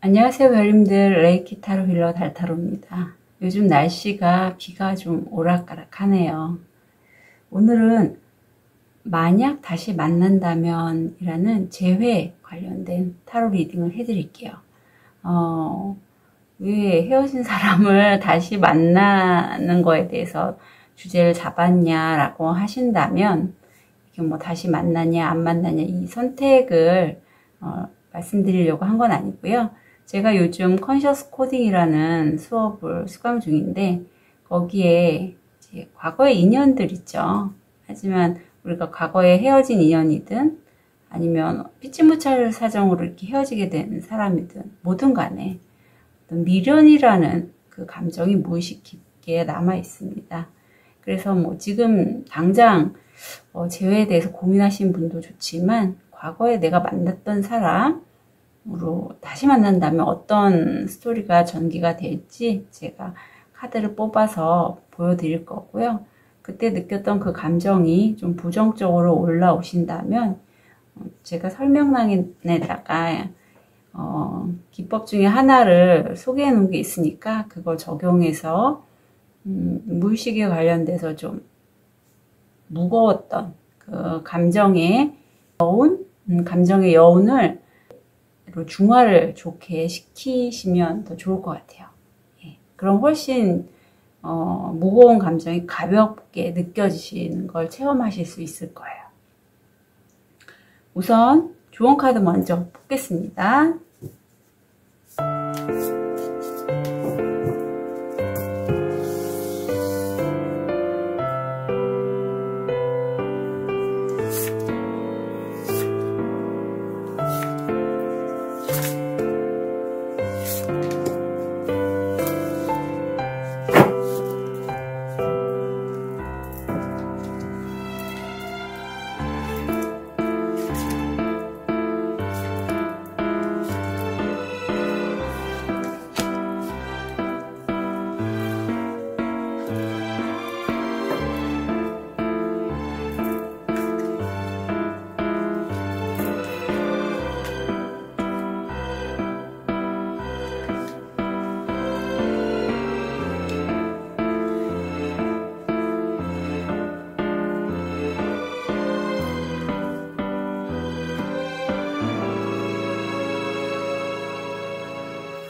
안녕하세요 별님들, 레이키 타로 힐러 달타로입니다. 요즘 날씨가 비가 좀 오락가락하네요. 오늘은 만약 다시 만난다면 이라는 재회 관련된 타로 리딩을 해드릴게요. 왜 헤어진 사람을 다시 만나는 거에 대해서 주제를 잡았냐라고 하신다면, 이게 뭐 다시 만나냐 안 만나냐 이 선택을 말씀드리려고 한 건 아니고요. 제가 요즘 컨셔스 코딩이라는 수업을 수강 중인데, 거기에 이제 과거의 인연들 있죠. 하지만 우리가 과거에 헤어진 인연이든 아니면 피치 못할 사정으로 이렇게 헤어지게 된 사람이든 뭐든 간에 어떤 미련이라는 그 감정이 무의식 깊게 남아 있습니다. 그래서 뭐 지금 당장 재회에 대해서 고민하시는 분도 좋지만, 과거에 내가 만났던 사람으로 다시 만난다면 어떤 스토리가 전개가 될지 제가 카드를 뽑아서 보여드릴 거고요. 그때 느꼈던 그 감정이 좀 부정적으로 올라오신다면 제가 설명란에다가 기법 중에 하나를 소개해 놓은 게 있으니까 그걸 적용해서 무의식에 관련돼서 좀 무거웠던 그 감정의 여운을 중화를 좋게 시키시면 더 좋을 것 같아요. 예, 그럼 훨씬 무거운 감정이 가볍게 느껴지시는 걸 체험하실 수 있을 거예요. 우선 조언 카드 먼저 뽑겠습니다.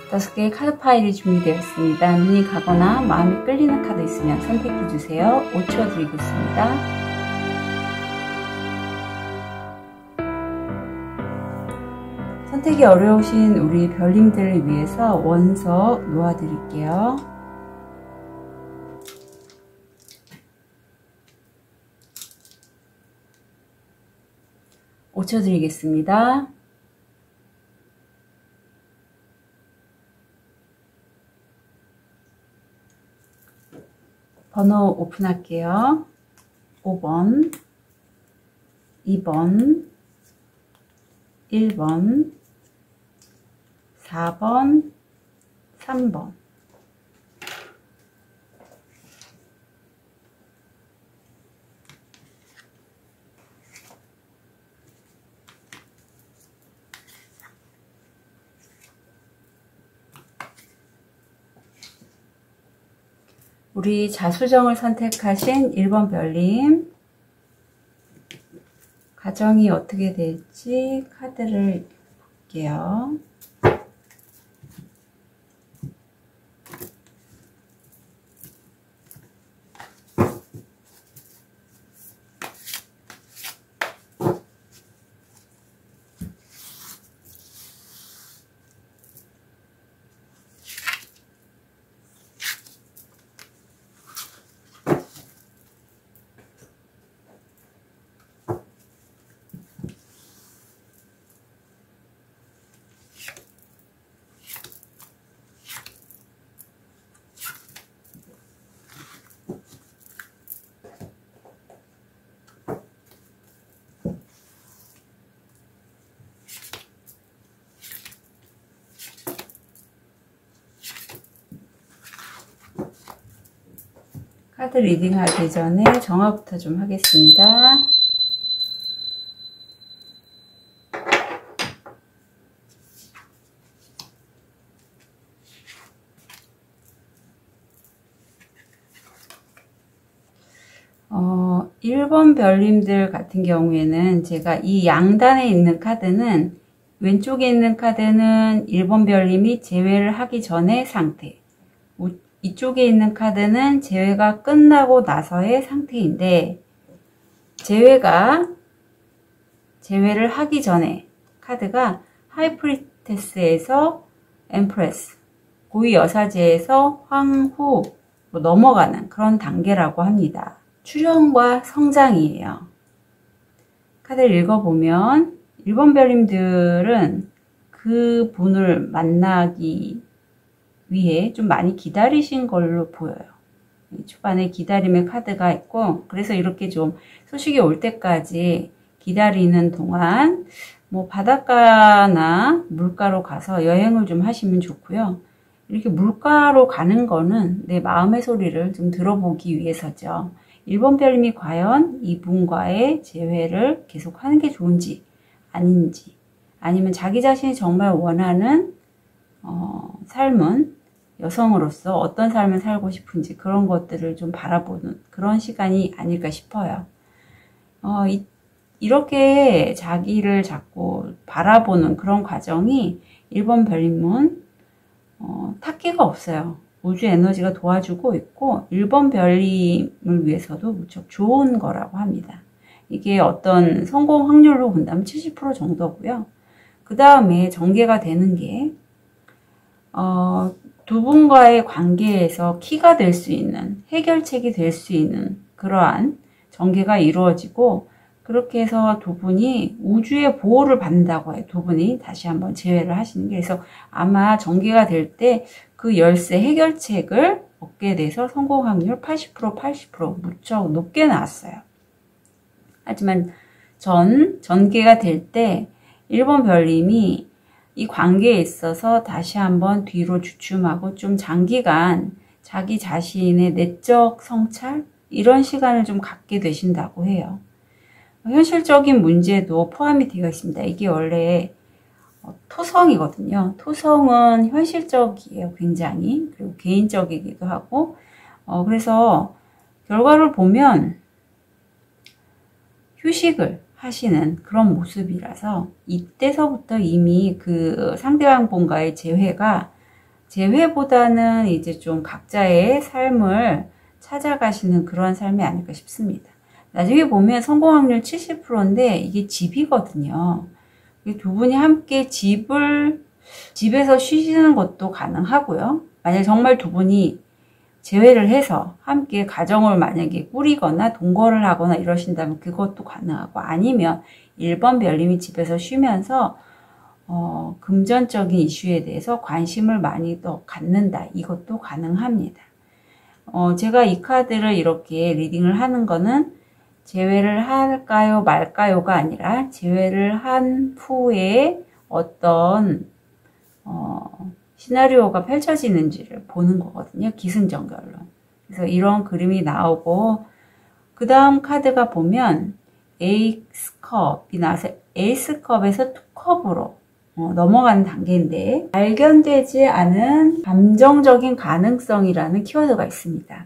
다섯 개의 카드 파일이 준비되었습니다. 눈이 가거나 마음이 끌리는 카드 있으면 선택해 주세요. 5초 드리겠습니다. 선택이 어려우신 우리 별님들을 위해서 원서 놓아드릴게요. (5초) 드리겠습니다. 번호 오픈할게요. 5번, 2번, 1번, 4번, 3번. 우리 자수정을 선택하신 1번 별님, 가정이 어떻게 될지 카드를 볼게요. 카드 리딩하기 전에 정화부터 좀 하겠습니다. 1번 별님들 같은 경우에는 제가 이 양단에 있는 카드는 왼쪽에 있는 카드는 1번 별님이 재회를 하기 전의 상태, 이쪽에 있는 카드는 재회가 끝나고 나서의 상태인데, 재회를 하기 전에 카드가 하이프리테스에서 엠프레스, 고위 여사제에서 황후로 넘어가는 그런 단계라고 합니다. 출현과 성장이에요. 카드를 읽어보면 1번 별님들은 그 분을 만나기 위해 좀 많이 기다리신 걸로 보여요. 초반에 기다림의 카드가 있고, 그래서 이렇게 좀 소식이 올 때까지 기다리는 동안 뭐 바닷가나 물가로 가서 여행을 좀 하시면 좋고요. 이렇게 물가로 가는 거는 내 마음의 소리를 좀 들어보기 위해서죠. 1번 별님이 과연 이분과의 재회를 계속하는 게 좋은지 아닌지, 아니면 자기 자신이 정말 원하는 삶은 여성으로서 어떤 삶을 살고 싶은지 그런 것들을 좀 바라보는 그런 시간이 아닐까 싶어요. 이렇게 자기를 자꾸 바라보는 그런 과정이 1번 별님은 탁기가 없어요. 우주 에너지가 도와주고 있고 1번 별님을 위해서도 무척 좋은 거라고 합니다. 이게 어떤 성공 확률로 본다면 70% 정도고요. 그 다음에 전개가 되는 게 두 분과의 관계에서 키가 될 수 있는, 해결책이 될 수 있는 그러한 전개가 이루어지고, 그렇게 해서 두 분이 우주의 보호를 받는다고 해요. 두 분이 다시 한번 재회를 하시는 게. 그래서 아마 전개가 될 때 그 열쇠 해결책을 얻게 돼서 성공 확률 80%, 80% 무척 높게 나왔어요. 하지만 전개가 될 때 1번 별님이 이 관계에 있어서 다시 한번 뒤로 주춤하고 좀 장기간 자기 자신의 내적 성찰? 이런 시간을 좀 갖게 되신다고 해요. 현실적인 문제도 포함이 되어 있습니다. 이게 원래 토성이거든요. 토성은 현실적이에요. 굉장히. 그리고 개인적이기도 하고. 그래서 결과를 보면 휴식을 하시는 그런 모습이라서 이때서부터 이미 그 상대방분과의 재회보다는 이제 좀 각자의 삶을 찾아가시는 그런 삶이 아닐까 싶습니다. 나중에 보면 성공 확률 70%인데 이게 집이거든요. 두 분이 함께 집에서 쉬시는 것도 가능하고요. 만약 정말 두 분이 재회를 해서 함께 가정을 만약에 꾸리거나 동거를 하거나 이러신다면 그것도 가능하고, 아니면 1번 별님이 집에서 쉬면서 금전적인 이슈에 대해서 관심을 많이 더 갖는다. 이것도 가능합니다. 제가 이 카드를 이렇게 리딩을 하는 거는 재회를 할까요 말까요가 아니라 재회를 한 후에 어떤 시나리오가 펼쳐지는지를 보는 거거든요. 기승전결로. 그래서 이런 그림이 나오고, 그 다음 카드가 보면 에이스컵이 나와서 에이스컵에서 투컵으로 넘어가는 단계인데, 발견되지 않은 감정적인 가능성이라는 키워드가 있습니다.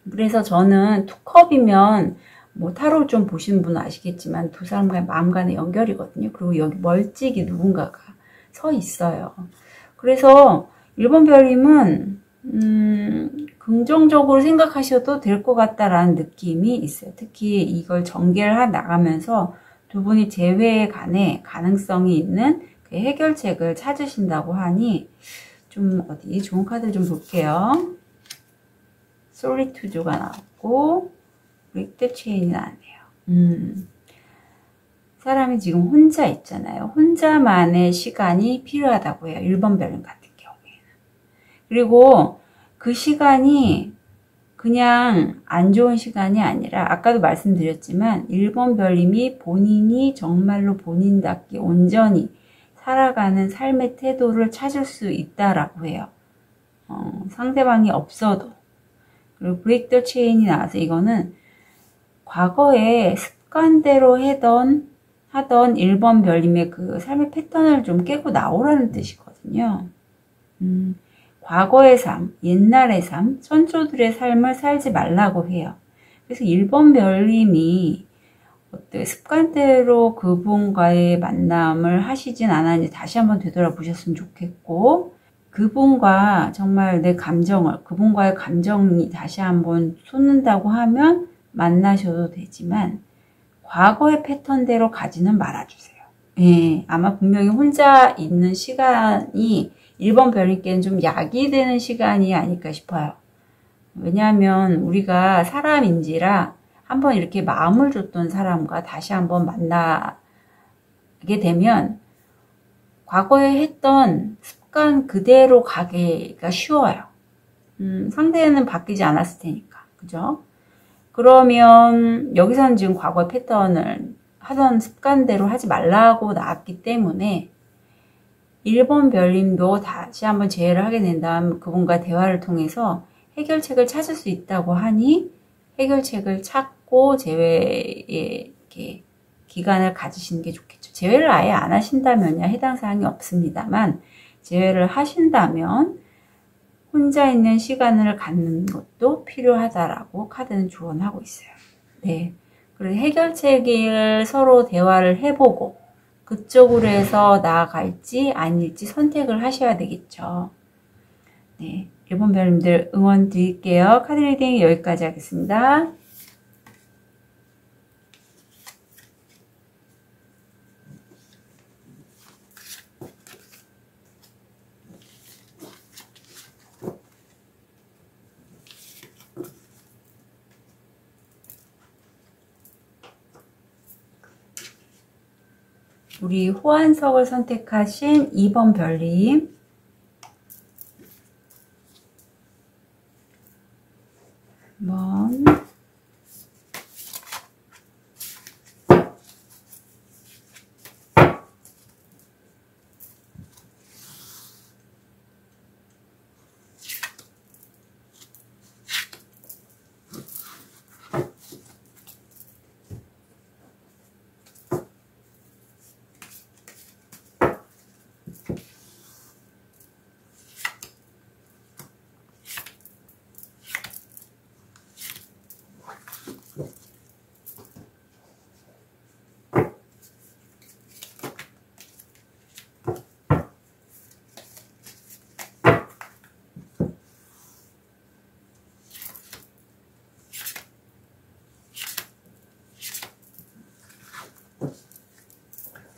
그래서 저는 투컵이면 뭐 타로 좀 보시는 분은 아시겠지만 두 사람과의 마음 간의 연결이거든요. 그리고 여기 멀찍이 누군가가 서 있어요. 그래서 1번 별님은 긍정적으로 생각하셔도 될 것 같다라는 느낌이 있어요. 특히 이걸 전개를 나가면서 두 분이 재회에 관해 가능성이 있는 그 해결책을 찾으신다고 하니, 좀 어디 좋은 카드 좀 볼게요. 솔리투드가 나왔고 브레이크 더 체인이 나왔네요. 사람이 지금 혼자 있잖아요. 혼자만의 시간이 필요하다고 해요. 1번 별님 같은 경우에는. 그리고 그 시간이 그냥 안 좋은 시간이 아니라, 아까도 말씀드렸지만 1번 별님이 본인이 정말로 본인답게 온전히 살아가는 삶의 태도를 찾을 수 있다라고 해요. 상대방이 없어도. 그리고 브레이크 더 체인이 나와서 이거는 과거에 습관대로 하던 1번 별님의 그 삶의 패턴을 좀 깨고 나오라는 뜻이거든요. 과거의 삶, 옛날의 삶, 선조들의 삶을 살지 말라고 해요. 그래서 1번 별님이 어때 습관대로 그분과의 만남을 하시진 않았는지 다시 한번 되돌아보셨으면 좋겠고, 그분과 정말 내 감정을, 그분과의 감정이 다시 한번 솟는다고 하면 만나셔도 되지만, 과거의 패턴대로 가지는 말아주세요. 예, 아마 분명히 혼자 있는 시간이 1번 별님께는 좀 약이 되는 시간이 아닐까 싶어요. 왜냐하면 우리가 사람인지라 한번 이렇게 마음을 줬던 사람과 다시 한번 만나게 되면 과거에 했던 습관 그대로 가기가 쉬워요. 상대는 바뀌지 않았을 테니까. 그죠? 그러면 여기서는 지금 과거의 패턴을 하던 습관대로 하지 말라고 나왔기 때문에 1번 별님도 다시 한번 재회를 하게 된다면 그분과 대화를 통해서 해결책을 찾을 수 있다고 하니 해결책을 찾고 재회에 이렇게 기간을 가지시는 게 좋겠죠. 재회를 아예 안 하신다면야 해당 사항이 없습니다만, 재회를 하신다면 혼자 있는 시간을 갖는 것도 필요하다라고 카드는 조언하고 있어요. 네. 그리고 해결책을 서로 대화를 해보고 그쪽으로 해서 나아갈지 아닐지 선택을 하셔야 되겠죠. 네. 1번 별님들 응원 드릴게요. 카드 리딩 여기까지 하겠습니다. 우리 호환석을 선택하신 2번 별님, 한번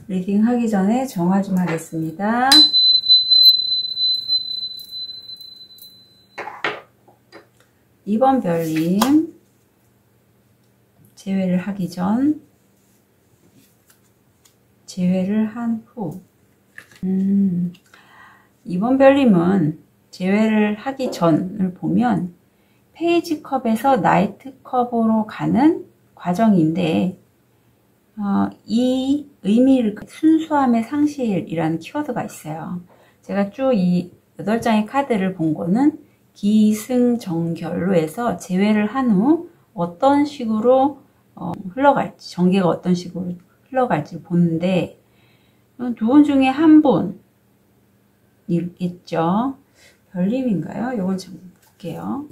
리딩 하기 전에 정화 좀 하겠습니다. 이번 별님, 재회를 하기 전, 재회를 한 후. 이번 별님은 재회를 하기 전을 보면 페이지 컵에서 나이트 컵으로 가는 과정인데, 이 의미를 순수함의 상실이라는 키워드가 있어요. 제가 쭉 이 8장의 카드를 본 거는 기승전결로 해서 재회를 한 후 어떤 식으로 흘러갈지, 전개가 어떤 식으로 흘러갈지 보는데, 두 분 중에 한 분이겠죠. 별님인가요? 이건 좀 볼게요.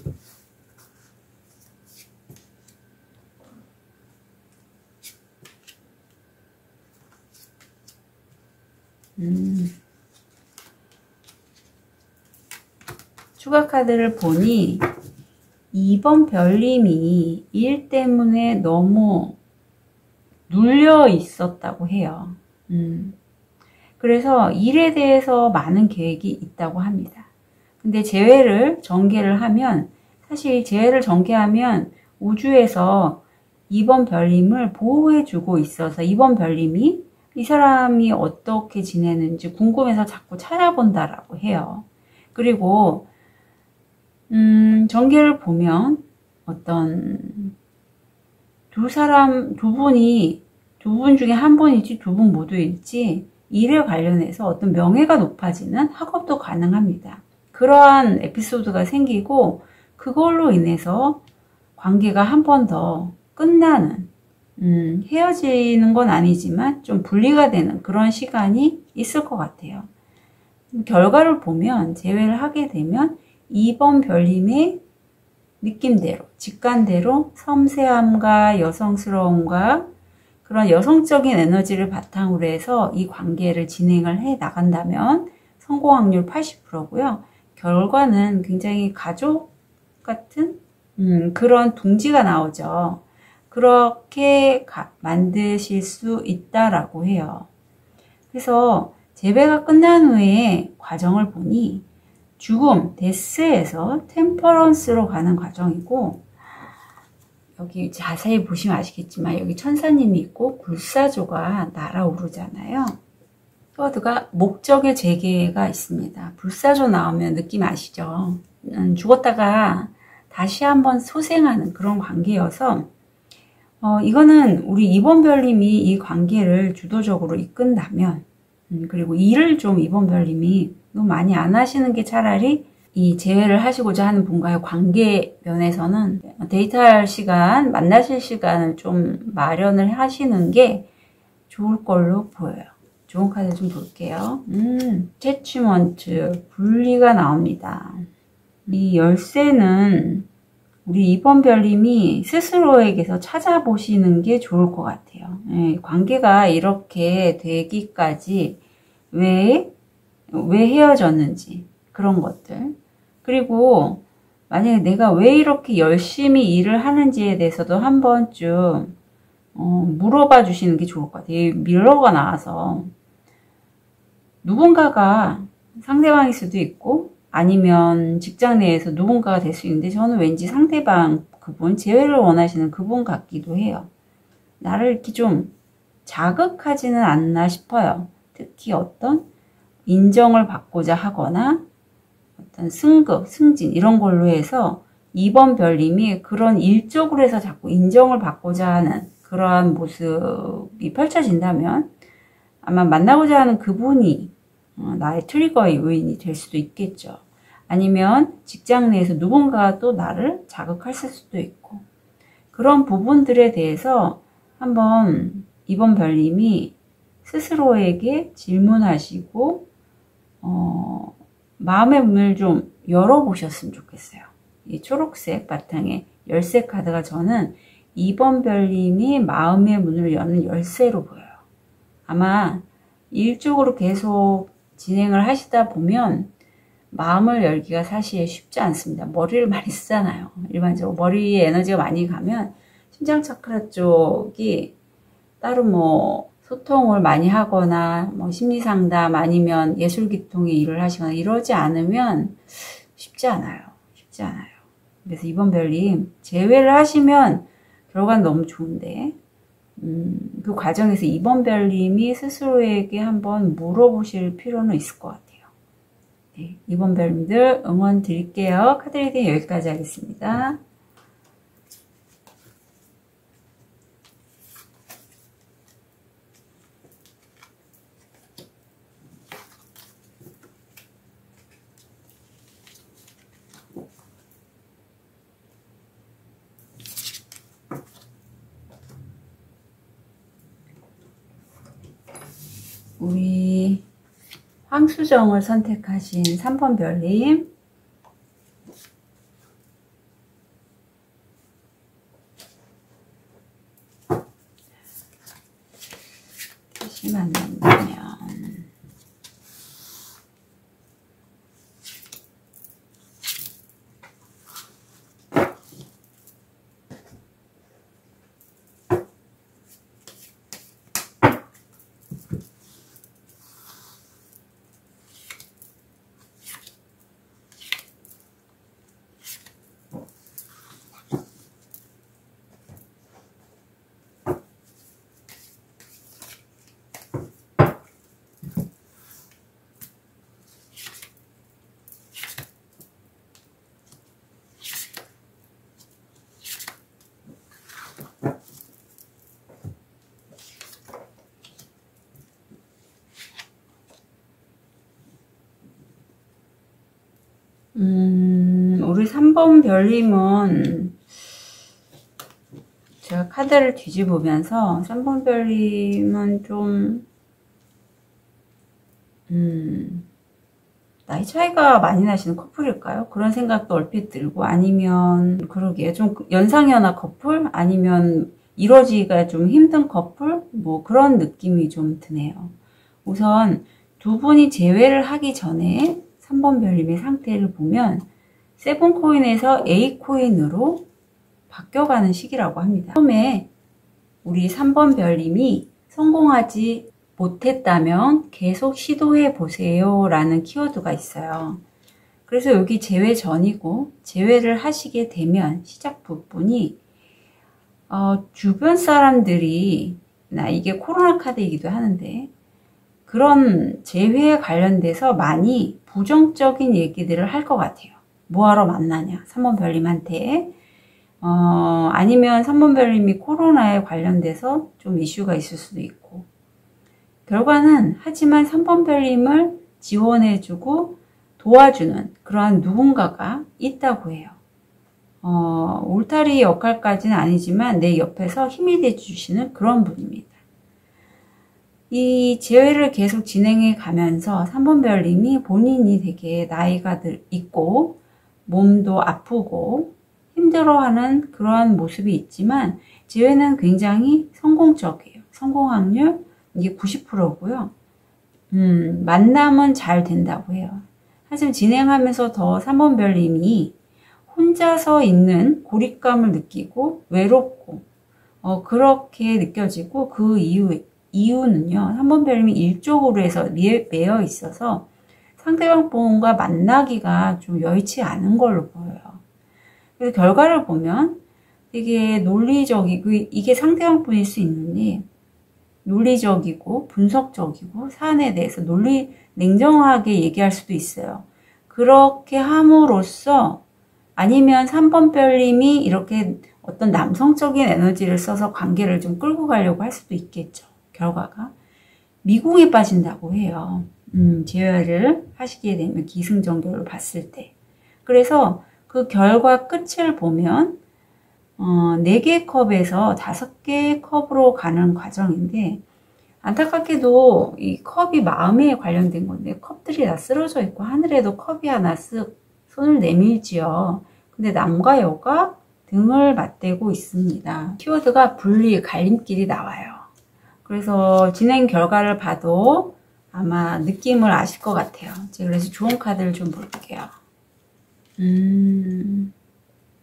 추가 카드를 보니 2번 별님이 일 때문에 너무 눌려 있었다고 해요. 그래서 일에 대해서 많은 계획이 있다고 합니다. 근데 재회를 전개를 하면, 사실 재회를 전개하면 우주에서 2번 별님을 보호해주고 있어서 2번 별님이 이 사람이 어떻게 지내는지 궁금해서 자꾸 찾아본다라고 해요. 그리고 전개를 보면 어떤 두 분 중에 한 분일지 두 분 모두일지 일에 관련해서 어떤 명예가 높아지는 학업도 가능합니다. 그러한 에피소드가 생기고 그걸로 인해서 관계가 한 번 더 끝나는, 헤어지는 건 아니지만 좀 분리가 되는 그런 시간이 있을 것 같아요. 결과를 보면 재회를 하게 되면 2번 별님의 느낌대로, 직관대로 섬세함과 여성스러움과 그런 여성적인 에너지를 바탕으로 해서 이 관계를 진행을 해 나간다면 성공 확률 80%고요. 결과는 굉장히 가족 같은 그런 둥지가 나오죠. 그렇게 만드실 수 있다라고 해요. 그래서 재배가 끝난 후에 과정을 보니 죽음, 데스에서 템퍼런스로 가는 과정이고, 여기 자세히 보시면 아시겠지만 여기 천사님이 있고 불사조가 날아오르잖아요. 키워드가 목적의 재개가 있습니다. 불사조 나오면 느낌 아시죠? 죽었다가 다시 한번 소생하는 그런 관계여서 이거는 우리 이번별님이 이 관계를 주도적으로 이끈다면 그리고 일을 좀 이번별님이 너무 많이 안 하시는 게 차라리 이 재회를 하시고자 하는 분과의 관계 면에서는 데이트할 시간, 만나실 시간을 좀 마련을 하시는 게 좋을 걸로 보여요. 좋은 카드 좀 볼게요. 채취먼트, 분리가 나옵니다. 이 열쇠는 우리 이번별님이 스스로에게서 찾아보시는 게 좋을 것 같아요. 관계가 이렇게 되기까지 왜 헤어졌는지 그런 것들. 그리고 만약에 내가 왜 이렇게 열심히 일을 하는지에 대해서도 한 번쯤 물어봐 주시는 게 좋을 것 같아요. 밀러가 나와서 누군가가 상대방일 수도 있고 아니면 직장 내에서 누군가가 될 수 있는데 저는 왠지 상대방 그분, 재회를 원하시는 그분 같기도 해요. 나를 이렇게 좀 자극하지는 않나 싶어요. 특히 어떤 인정을 받고자 하거나 어떤 승급, 승진 이런 걸로 해서 이번 별님이 그런 일적으로 해서 자꾸 인정을 받고자 하는 그러한 모습이 펼쳐진다면 아마 만나고자 하는 그분이 나의 트리거의 요인이 될 수도 있겠죠. 아니면 직장 내에서 누군가가 또 나를 자극할 수도 있고 그런 부분들에 대해서 한번 이번 별님이 스스로에게 질문하시고 마음의 문을 좀 열어보셨으면 좋겠어요. 이 초록색 바탕에 열쇠 카드가 저는 이번 별님이 마음의 문을 여는 열쇠로 보여요. 아마 일적으로 계속 진행을 하시다 보면 마음을 열기가 사실 쉽지 않습니다. 머리를 많이 쓰잖아요. 일반적으로 머리에 에너지가 많이 가면 심장 차크라 쪽이 따로 뭐 소통을 많이 하거나 뭐 심리 상담 아니면 예술 기통의 일을 하시거나 이러지 않으면 쉽지 않아요. 쉽지 않아요. 그래서 이번 별님 재회를 하시면 결과는 너무 좋은데 그 과정에서 이번 별님이 스스로에게 한번 물어보실 필요는 있을 것 같아요. 네, 이번 별님들 응원 드릴게요. 카드 리딩 여기까지 하겠습니다. 우리 황수정을 선택하신 3번 별님 다시 만난다면 우리 3번 별님은 제가 카드를 뒤집으면서 3번 별님은 좀 나이 차이가 많이 나시는 커플일까요? 그런 생각도 얼핏 들고, 아니면 그러게요. 좀 연상연하 커플? 아니면 이루어지기가 좀 힘든 커플? 뭐 그런 느낌이 좀 드네요. 우선 두 분이 재회를 하기 전에 3번 별님의 상태를 보면 세븐코인에서 A코인으로 바뀌어가는 시기라고 합니다. 처음에 우리 3번 별님이 성공하지 못했다면 계속 시도해 보세요 라는 키워드가 있어요. 그래서 여기 재회 전이고, 재회를 하시게 되면 시작 부분이 주변 사람들이, 이게 코로나 카드이기도 하는데, 그런 재회에 관련돼서 많이 부정적인 얘기들을 할 것 같아요. 뭐하러 만나냐, 3번 별님한테. 아니면 3번 별님이 코로나에 관련돼서 좀 이슈가 있을 수도 있고, 결과는 하지만 3번 별님을 지원해주고 도와주는 그러한 누군가가 있다고 해요. 울타리 역할까지는 아니지만 내 옆에서 힘이 돼주시는 그런 분입니다. 이 재회를 계속 진행해 가면서 3번 별님이 본인이 되게 나이가 있고 몸도 아프고 힘들어하는 그러한 모습이 있지만 재회는 굉장히 성공적이에요. 성공 확률 이게 90%고요. 만남은 잘 된다고 해요. 하지만 진행하면서 더 3번 별님이 혼자서 있는 고립감을 느끼고 외롭고 그렇게 느껴지고, 그 이유는요. 3번 별님이 일적으로 해서 매여 있어서 상대방 분과 만나기가 좀 여의치 않은 걸로 보여요. 그래서 결과를 보면 되게 논리적이고, 이게 상대방 분일 수 있는데 논리적이고 분석적이고 사안에 대해서 냉정하게 얘기할 수도 있어요. 그렇게 함으로써, 아니면 3번 별님이 이렇게 어떤 남성적인 에너지를 써서 관계를 좀 끌고 가려고 할 수도 있겠죠. 결과가 미궁에 빠진다고 해요. 재회를 하시게 되면 기승전결을 봤을 때. 그래서 그 결과 끝을 보면 4개의 컵에서 5개의 컵으로 가는 과정인데, 안타깝게도 이 컵이 마음에 관련된 건데 컵들이 다 쓰러져 있고 하늘에도 컵이 하나 쓱 손을 내밀지요. 근데 남과 여가 등을 맞대고 있습니다. 키워드가 분리, 갈림길이 나와요. 그래서 진행 결과를 봐도 아마 느낌을 아실 것 같아요. 제가 그래서 좋은 카드를 좀 볼게요.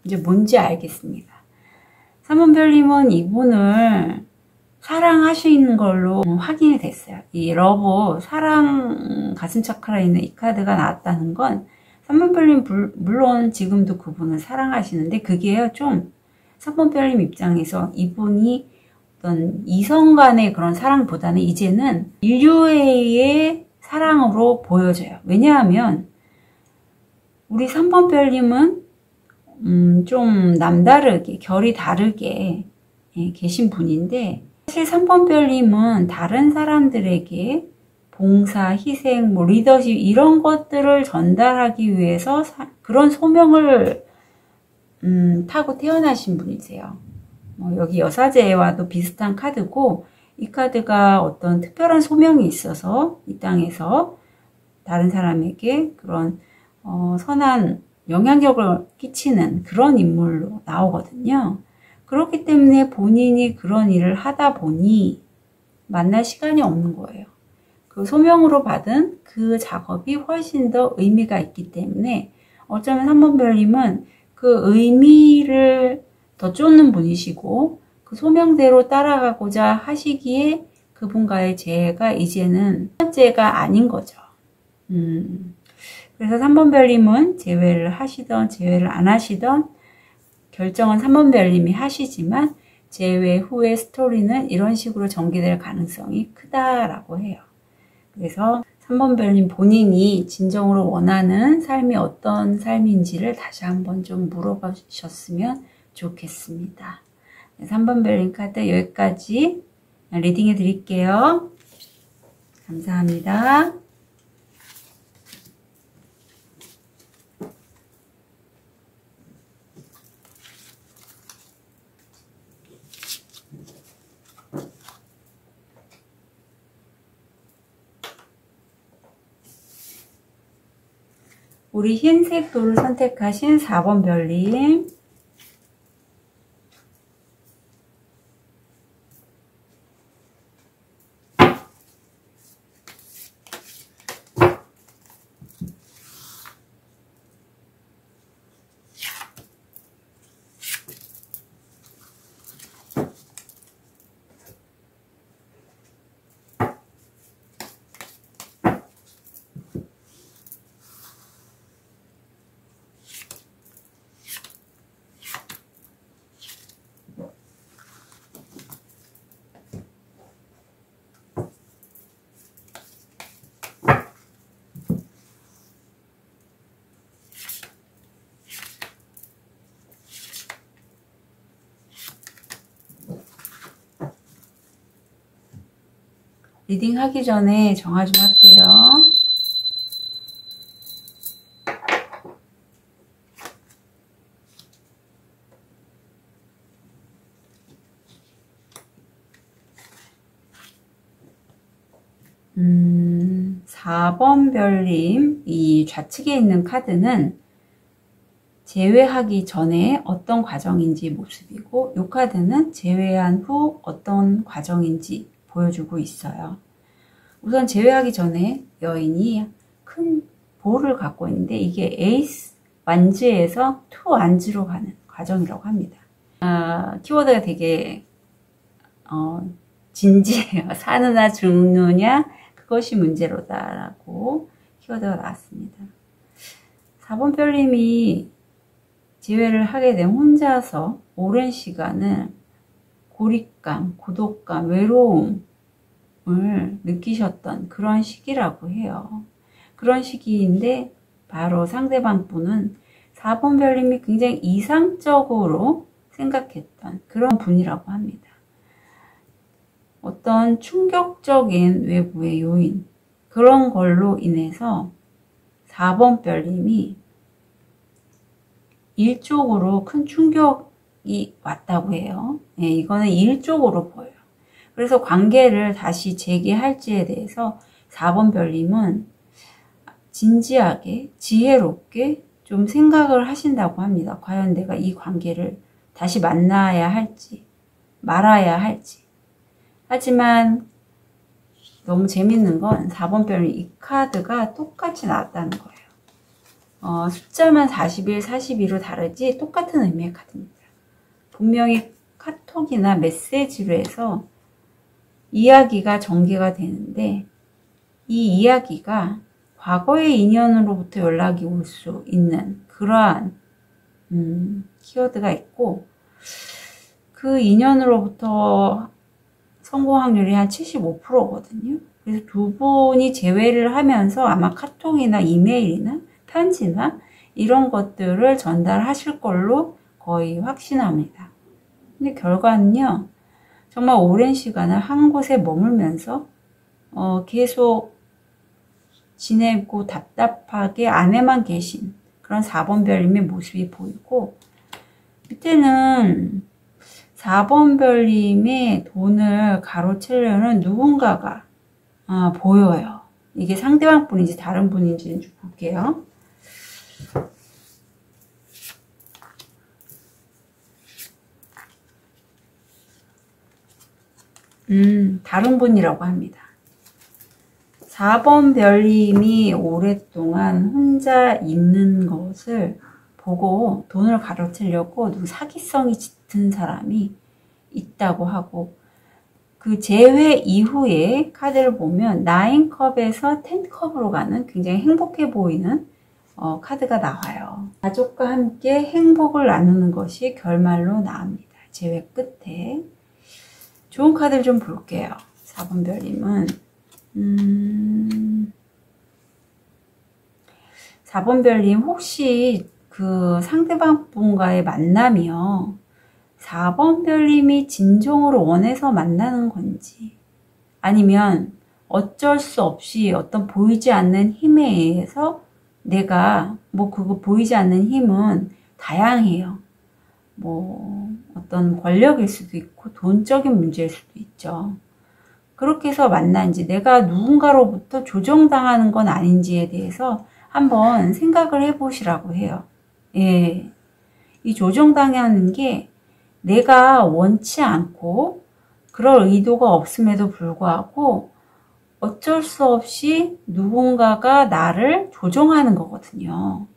이제 뭔지 알겠습니다. 3번 별님은 이분을 사랑하시는 걸로 확인이 됐어요. 이 러브, 사랑 가슴 차크라에 있는 이 카드가 나왔다는 건 3번 별님 물론 지금도 그분을 사랑하시는데, 그게요 좀 3번 별님 입장에서 이분이 어떤 이성 간의 그런 사랑보다는 이제는 인류의 사랑으로 보여져요. 왜냐하면 우리 3번 별님은 좀 남다르게, 결이 다르게 계신 분인데, 사실 3번 별님은 다른 사람들에게 봉사, 희생, 뭐 리더십 이런 것들을 전달하기 위해서 그런 소명을 타고 태어나신 분이세요. 여기 여사제와도 비슷한 카드고, 이 카드가 어떤 특별한 소명이 있어서 이 땅에서 다른 사람에게 그런 선한 영향력을 끼치는 그런 인물로 나오거든요. 그렇기 때문에 본인이 그런 일을 하다 보니 만날 시간이 없는 거예요. 그 소명으로 받은 그 작업이 훨씬 더 의미가 있기 때문에 어쩌면 3번 별님은 그 의미를 더 쫓는 분이시고, 그 소명대로 따라가고자 하시기에 그분과의 재회가 이제는 첫째가 아닌 거죠. 그래서 3번 별님은 재회를 하시던 재회를 안 하시던 결정은 3번 별님이 하시지만, 재회 후의 스토리는 이런 식으로 전개될 가능성이 크다라고 해요. 그래서 3번 별님 본인이 진정으로 원하는 삶이 어떤 삶인지를 다시 한번 좀 물어보셨으면 좋겠습니다. 3번 별님 카드 여기까지 리딩해 드릴게요. 감사합니다. 우리 흰색 돌을 선택하신 4번 별님. 리딩 하기 전에 정화 좀 할게요. 음, 4번 별님, 이 좌측에 있는 카드는 제외하기 전에 어떤 과정인지 모습이고, 이 카드는 제외한 후 어떤 과정인지 보여주고 있어요. 우선 제외하기 전에 여인이 큰 볼을 갖고 있는데, 이게 에이스 완즈에서 투 완즈로 가는 과정이라고 합니다. 키워드가 되게 진지해요. 사느냐 죽느냐 그것이 문제로다라고 키워드가 나왔습니다. 4번 별님이 재회를 하게 된 혼자서 오랜 시간을 고립감, 고독감, 외로움을 느끼셨던 그런 시기라고 해요. 그런 시기인데 바로 상대방 분은 4번 별님이 굉장히 이상적으로 생각했던 그런 분이라고 합니다. 어떤 충격적인 외부의 요인, 그런 걸로 인해서 4번 별님이 일적으로 큰 충격이 왔다고 해요. 예, 이거는 일적으로 보여요. 그래서 관계를 다시 재개할지에 대해서 4번 별님은 진지하게, 지혜롭게 좀 생각을 하신다고 합니다. 과연 내가 이 관계를 다시 만나야 할지, 말아야 할지. 하지만 너무 재밌는 건 4번 별님 이 카드가 똑같이 나왔다는 거예요. 숫자만 41, 42로 다르지 똑같은 의미의 카드입니다. 분명히 카톡이나 메시지로 해서 이야기가 전개가 되는데 이 이야기가 과거의 인연으로부터 연락이 올 수 있는 그러한 키워드가 있고 그 인연으로부터 성공 확률이 한 75%거든요. 그래서 두 분이 재회를 하면서 아마 카톡이나 이메일이나 편지나 이런 것들을 전달하실 걸로 거의 확신합니다. 근데 결과는요, 정말 오랜 시간을 한 곳에 머물면서 계속 지내고 답답하게 안에만 계신 그런 4번 별님의 모습이 보이고, 밑에는 4번 별님의 돈을 가로채려는 누군가가 보여요. 이게 상대방 분인지 다른 분인지는 좀 볼게요. 다른 분이라고 합니다. 4번 별님이 오랫동안 혼자 있는 것을 보고 돈을 가로채려고 누구 사기성이 짙은 사람이 있다고 하고, 그 재회 이후에 카드를 보면 9컵에서 10컵으로 가는 굉장히 행복해 보이는 카드가 나와요. 가족과 함께 행복을 나누는 것이 결말로 나옵니다. 재회 끝에. 좋은 카드를 좀 볼게요. 4번 별님은 4번 별님 혹시 그 상대방 분과의 만남이요, 4번 별님이 진정으로 원해서 만나는 건지, 아니면 어쩔 수 없이 어떤 보이지 않는 힘에 의해서 내가 그거 보이지 않는 힘은 다양해요. 어떤 권력일 수도 있고 돈적인 문제일 수도 있죠. 그렇게 해서 만난지, 내가 누군가로부터 조정당하는 건 아닌지에 대해서 한번 생각을 해보시라고 해요. 예. 이 조정당하는 게 내가 원치 않고 그럴 의도가 없음에도 불구하고 어쩔 수 없이 누군가가 나를 조종하는 거거든요.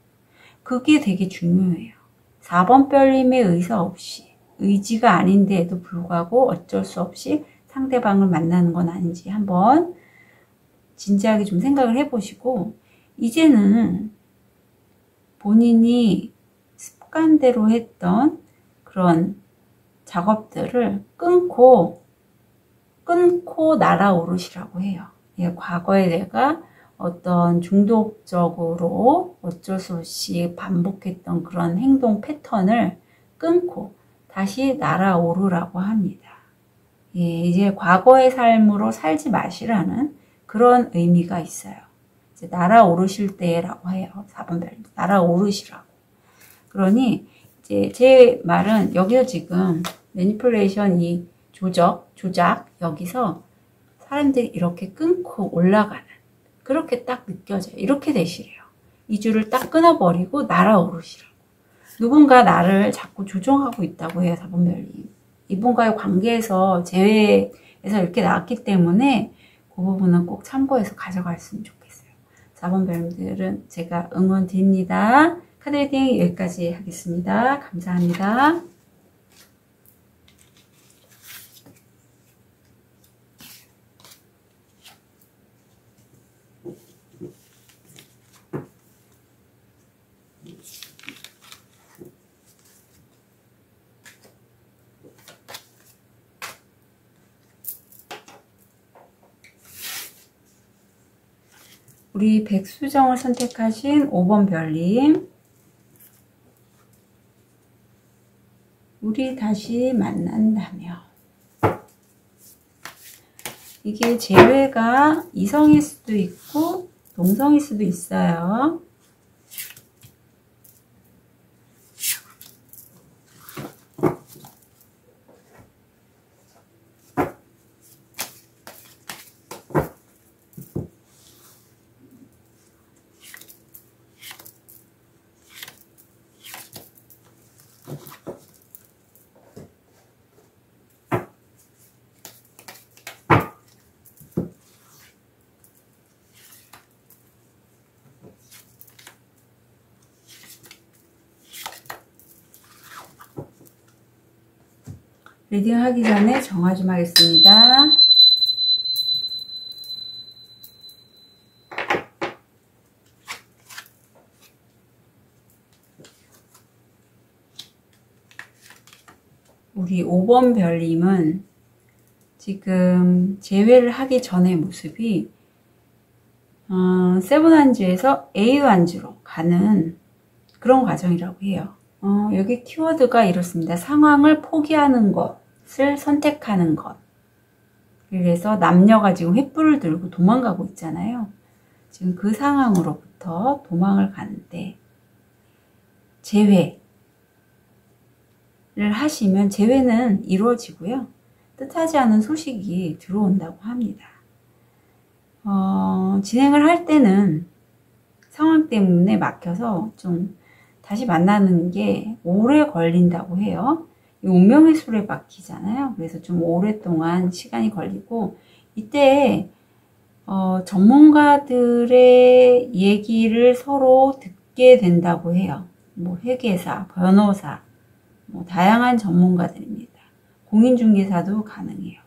그게 되게 중요해요. 4번 별님의 의사 없이, 의지가 아닌데에도 불구하고 어쩔 수 없이 상대방을 만나는 건 아닌지 한번 진지하게 좀 생각을 해보시고, 이제는 본인이 습관대로 했던 그런 작업들을 끊고 날아오르시라고 해요. 예, 과거에 내가 어떤 중독적으로 어쩔 수 없이 반복했던 그런 행동 패턴을 끊고 다시 날아오르라고 합니다. 예, 이제 과거의 삶으로 살지 마시라는 그런 의미가 있어요. 이제 날아오르실 때라고 해요. 4번 별 날아오르시라고. 그러니 이제 제 말은 여기서 지금 매니플레이션 이 조작 여기서 사람들이 이렇게 끊고 올라가는 그렇게 딱 느껴져요. 이렇게 되시래요. 이 줄을 딱 끊어버리고 날아오르시라고. 누군가 나를 자꾸 조종하고 있다고 해요. 4번 별님. 이분과의 관계에서 재회에서 이렇게 나왔기 때문에 그 부분은 꼭 참고해서 가져갔으면 좋겠어요. 4번 별님들은 제가 응원 드립니다. 카드 리딩 여기까지 하겠습니다. 감사합니다. 우리 백수정을 선택하신 5번 별님, 우리 다시 만난다며. 이게 재회가 이성일 수도 있고 동성일 수도 있어요. 리딩 하기 전에 정화 좀 하겠습니다. 우리 5번 별님은 지금 재회를 하기 전의 모습이 세븐 안주에서 에이 안주로 가는 그런 과정이라고 해요. 여기 키워드가 이렇습니다. 상황을 포기하는 것을 선택하는 것. 그래서 남녀가 지금 횃불을 들고 도망가고 있잖아요. 지금 그 상황으로부터 도망을 가는데 재회를 하시면 재회는 이루어지고요. 뜻하지 않은 소식이 들어온다고 합니다. 진행을 할 때는 상황 때문에 막혀서 좀 다시 만나는 게 오래 걸린다고 해요. 운명의 수레 바퀴잖아요. 그래서 좀 오랫동안 시간이 걸리고 이때 전문가들의 얘기를 서로 듣게 된다고 해요. 뭐 회계사, 변호사, 뭐 다양한 전문가들입니다. 공인중개사도 가능해요.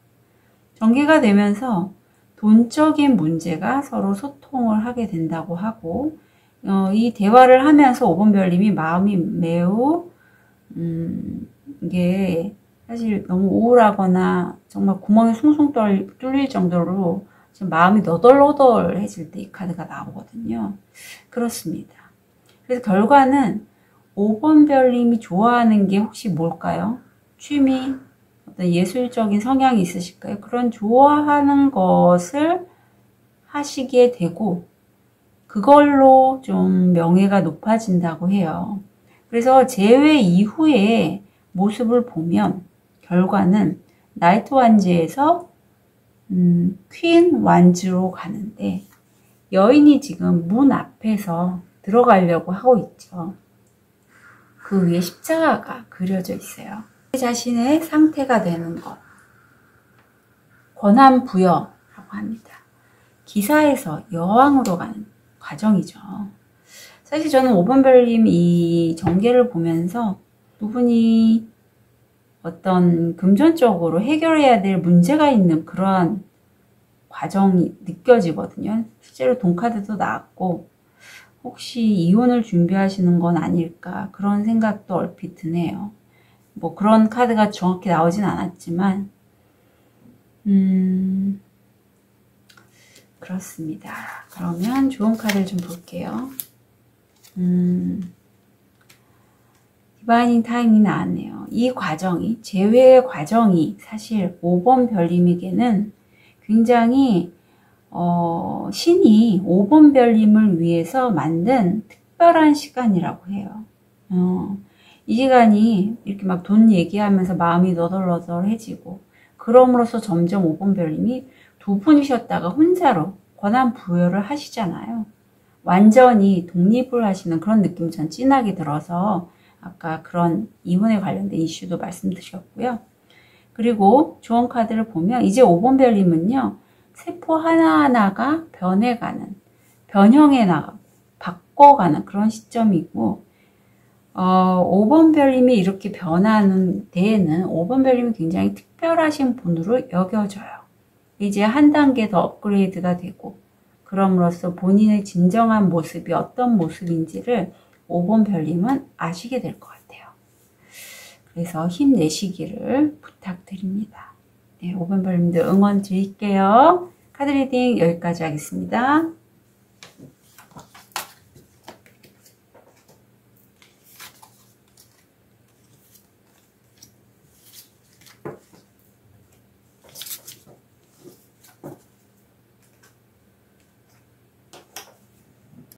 전개가 되면서 돈적인 문제가 서로 소통을 하게 된다고 하고 이 대화를 하면서 5번 별님이 마음이 매우 이게 사실 너무 우울하거나 정말 구멍이 숭숭 뚫릴 정도로 지금 마음이 너덜너덜해질 때 이 카드가 나오거든요. 그렇습니다. 그래서 결과는 5번 별님이 좋아하는 게 혹시 뭘까요? 취미, 어떤 예술적인 성향이 있으실까요? 그런 좋아하는 것을 하시게 되고 그걸로 좀 명예가 높아진다고 해요. 그래서 재회 이후에 모습을 보면 결과는 나이트 완즈에서 퀸 완즈로 가는데 여인이 지금 문 앞에서 들어가려고 하고 있죠. 그 위에 십자가가 그려져 있어요. 자신의 상태가 되는 것. 권한 부여라고 합니다. 기사에서 여왕으로 가는 과정이죠. 사실 저는 오번별님 이 전개를 보면서 두 분이 어떤 금전적으로 해결해야 될 문제가 있는 그러한 과정이 느껴지거든요. 실제로 돈카드도 나왔고 혹시 이혼을 준비하시는 건 아닐까 그런 생각도 얼핏 드네요. 뭐 그런 카드가 정확히 나오진 않았지만 그렇습니다. 그러면 좋은 카드를 좀 볼게요. 디바이닝 타임이 나왔네요. 이 과정이, 재회의 과정이 사실 5번 별님에게는 굉장히 신이 5번 별님을 위해서 만든 특별한 시간이라고 해요. 이 시간이 이렇게 막 돈 얘기하면서 마음이 너덜너덜해지고 그럼으로써 점점 5번 별님이 두 분이셨다가 혼자로 권한 부여를 하시잖아요. 완전히 독립을 하시는 그런 느낌이 전 진하게 들어서 아까 그런 이혼에 관련된 이슈도 말씀드렸고요. 그리고 조언 카드를 보면 이제 5번 별님은요. 세포 하나하나가 변해가는, 변형해 나가고 바꿔가는 그런 시점이고 5번 별님이 이렇게 변하는 데에는 5번 별님이 굉장히 특별하신 분으로 여겨져요. 이제 한 단계 더 업그레이드가 되고 그럼으로써 본인의 진정한 모습이 어떤 모습인지를 5번 별님은 아시게 될 것 같아요. 그래서 힘내시기를 부탁드립니다. 네, 5번 별님들 응원 드릴게요. 카드 리딩 여기까지 하겠습니다.